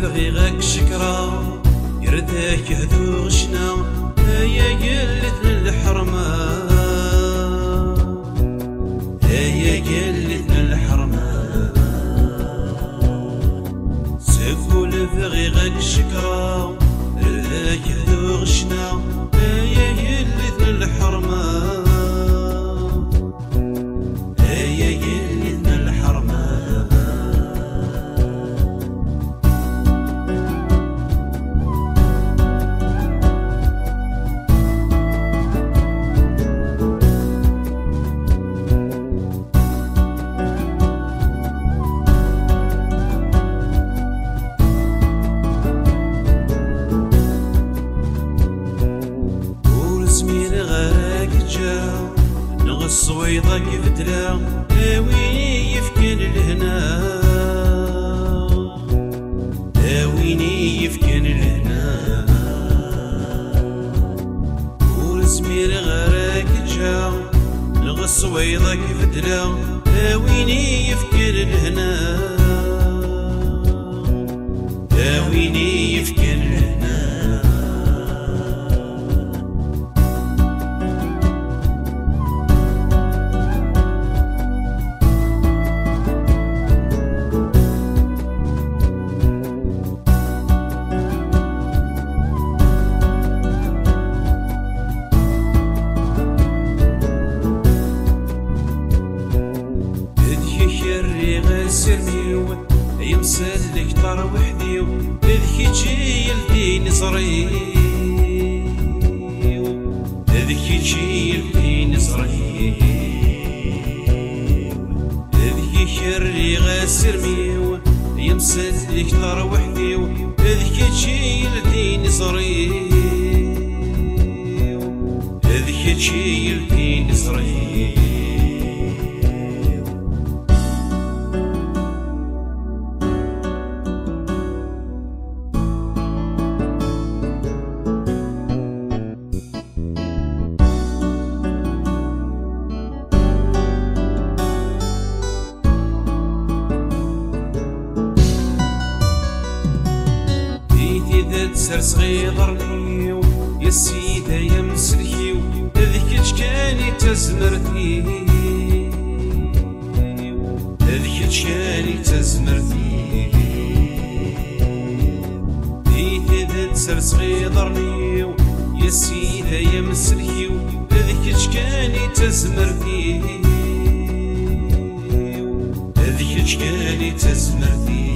فغيغك شكرا يردك هدو غشنا هيا قلت للحرمة هيا قلت للحرمة سفول فغيغك شكرا يردك هدو غشنا هيا قلت للحرمة هيا قلت للحرمة الصويضة كفتلا ويني يفكن لهنا ويني يفكن لهنا ورسمي لغراك جا لغ الصويضة كفتلا ويني يفكن لهنا ويني يفكن لهنا سرميو يمسلك طر وحديو ذكي تجي يلديني صريو ذكي تجي يلديني صريو ذكي شري غاسرميو يمسلك طر وحديو ذكي تجي يلديني صريو ذكي تجي يلديني صريو سر صغيرنيو يا السيدة يا مسلكيو هذيك كاني تزمرتي هذيك كاني تزمرتي ديت سر صغيرنيو يا السيدة يا مسلكيو هذيك كاني تزمرتي هذيك كاني تزمرتي